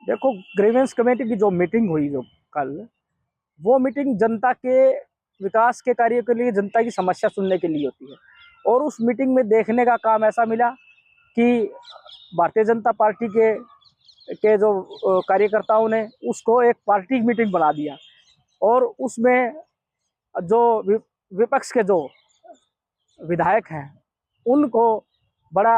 देखो, grievance committee की जो मीटिंग हुई जो कल, वो मीटिंग जनता के विकास के कार्यों के लिए, जनता की समस्या सुनने के लिए होती है। और उस मीटिंग में देखने का काम ऐसा मिला कि भारतीय जनता पार्टी के जो कार्यकर्ताओं ने उसको एक पार्टी मीटिंग बना दिया। और उसमें जो विपक्ष के जो विधायक हैं, उनको बड़ा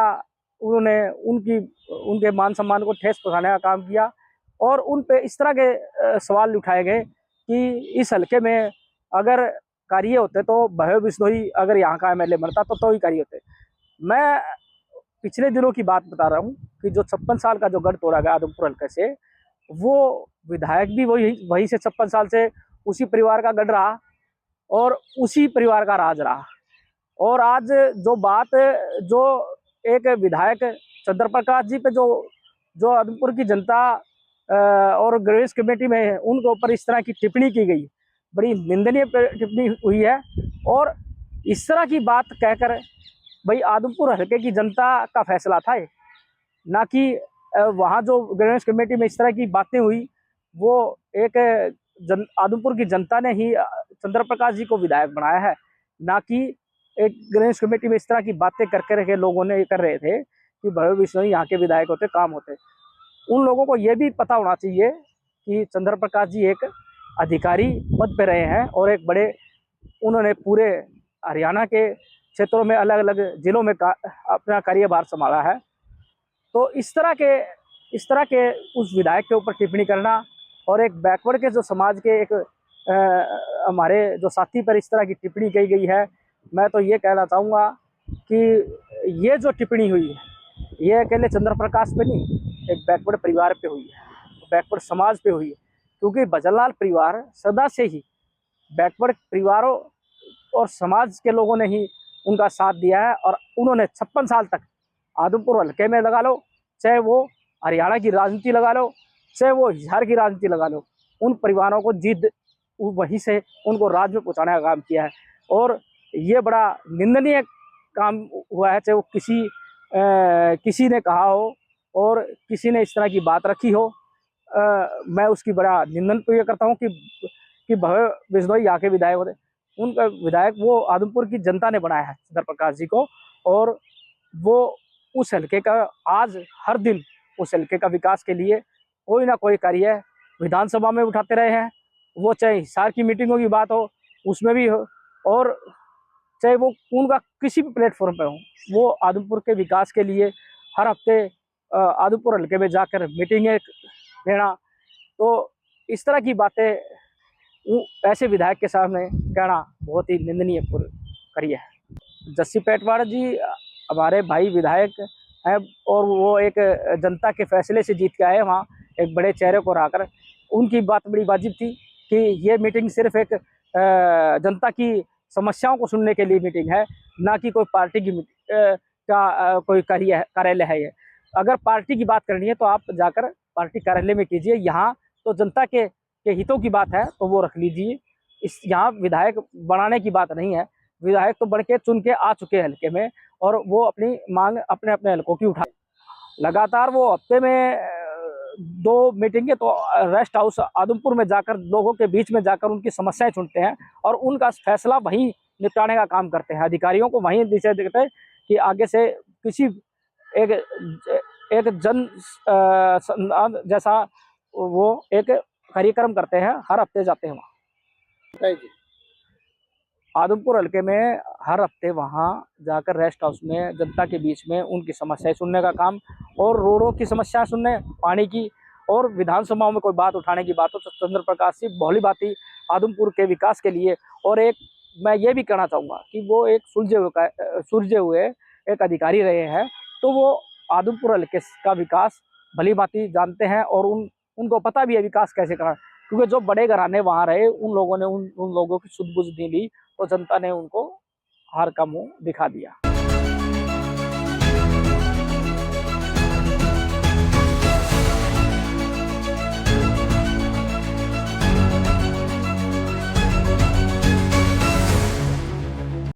उन्होंने उनके मान सम्मान को ठेस पहुंचाने का काम किया। और उन पे इस तरह के सवाल उठाए गए कि इस हल्के में अगर कार्य होते तो भव्य बिश्नोई अगर यहाँ का एमएलए बनता तो ही कार्य होते। मैं पिछले दिनों की बात बता रहा हूँ कि जो 56 साल का जो गढ़ तोड़ा गया आदमपुर हल्के से, वो विधायक भी वही से 56 साल से उसी परिवार का गढ़ रहा और उसी परिवार का राज रहा। और आज जो बात जो एक विधायक चंद्र प्रकाश जी पे जो आदमपुर की जनता और ग्रीवेंस कमेटी में उनके ऊपर इस तरह की टिप्पणी की गई, बड़ी निंदनीय टिप्पणी हुई है। और इस तरह की बात कहकर भाई आदमपुर हल्के की जनता का फैसला था ये, ना कि वहाँ जो ग्रीवेंस कमेटी में इस तरह की बातें हुई, वो एक आदमपुर की जनता ने ही चंद्र प्रकाश जी को विधायक बनाया है, ना कि एक ग्रीवेंस कमेटी में इस तरह की बातें करके लोगों ने कर रहे थे कि भव्य बिश्नोई यहाँ के विधायक होते, काम होते। उन लोगों को ये भी पता होना चाहिए कि चंद्र प्रकाश जी एक अधिकारी पद पे रहे हैं और एक बड़े उन्होंने पूरे हरियाणा के क्षेत्रों में अलग अलग जिलों में अपना कार्यभार संभाला है। तो इस तरह के उस विधायक के ऊपर टिप्पणी करना और एक बैकवर्ड के जो समाज के एक हमारे जो साथी पर इस तरह की टिप्पणी की गई है, मैं तो ये कहना चाहूँगा कि ये जो टिप्पणी हुई है ये अकेले चंद्र प्रकाश पे नहीं, एक बैकवर्ड परिवार पे हुई है, बैकवर्ड समाज पे हुई है। क्योंकि भजनलाल परिवार सदा से ही बैकवर्ड परिवारों और समाज के लोगों ने ही उनका साथ दिया है। और उन्होंने 56 साल तक आदमपुर हल्के में लगा लो, चाहे वो हरियाणा की राजनीति लगा लो, चाहे वो हिसार की राजनीति लगा लो, उन परिवारों को जीत वहीं से उनको राज में पहुँचाने का काम किया है। और ये बड़ा निंदनीय काम हुआ है, चाहे वो किसी ने कहा हो और किसी ने इस तरह की बात रखी हो। मैं उसकी बड़ा निंदन तो ये करता हूँ कि भव्य बिश्नोई यहाँ के विधायक होते, उनका विधायक वो आदमपुर की जनता ने बनाया है चंद्र प्रकाश जी को। और वो उस हल्के का आज हर दिन उस हल्के का विकास के लिए कोई ना कोई कार्य विधानसभा में उठाते रहे हैं। वो चाहे हिसार की मीटिंगों की बात हो उसमें भी हो, और चाहे वो उनका किसी भी प्लेटफॉर्म पे हो, वो आदमपुर के विकास के लिए हर हफ्ते आदमपुर हल्के में जाकर मीटिंगें लेना। तो इस तरह की बातें ऐसे विधायक के सामने कहना बहुत ही निंदनीय कार्य है। जस्सी पेटवाड़ जी हमारे भाई विधायक हैं और वो एक जनता के फैसले से जीत के आए वहाँ एक बड़े चेहरे को हराकर। उनकी बात बड़ी वाजिब थी कि ये मीटिंग सिर्फ एक जनता की समस्याओं को सुनने के लिए मीटिंग है, ना कि कोई पार्टी की कोई कार्यालय है। ये अगर पार्टी की बात करनी है तो आप जाकर पार्टी कार्यालय में कीजिए, यहाँ तो जनता के हितों की बात है तो वो रख लीजिए। यहाँ विधायक बनाने की बात नहीं है, विधायक तो बढ़ के चुन के आ चुके हैं हल्के में और वो अपनी मांग अपने अपने हल्कों की उठा लगातार। वो हफ्ते में 2 मीटिंगें तो रेस्ट हाउस आदमपुर में जाकर लोगों के बीच में जाकर उनकी समस्याएं सुनते हैं और उनका फैसला वहीं निपटाने का काम करते हैं। अधिकारियों को वहीं दिशा देते हैं कि आगे से किसी एक जन जैसा वो एक कार्यक्रम करते हैं, हर हफ्ते जाते हैं वहाँ आदमपुर हल्के में, हर हफ्ते वहाँ जाकर रेस्ट हाउस में जनता के बीच में उनकी समस्याएं सुनने का काम, और रोडों की समस्या सुनने, पानी की, और विधानसभाओं में कोई बात उठाने की बात हो तो चंद्र प्रकाश जी भली भांति आदमपुर के विकास के लिए। और एक मैं ये भी कहना चाहूँगा कि वो एक सुलझे हुए एक अधिकारी रहे हैं, तो वो आदमपुर हल्के का विकास भली भांति जानते हैं और उनको पता भी है विकास कैसे करना। क्योंकि जो बड़े घराने वहाँ रहे उन लोगों ने उन लोगों की सुध बुझ नहीं ली तो जनता ने उनको हार का मुंह दिखा दिया।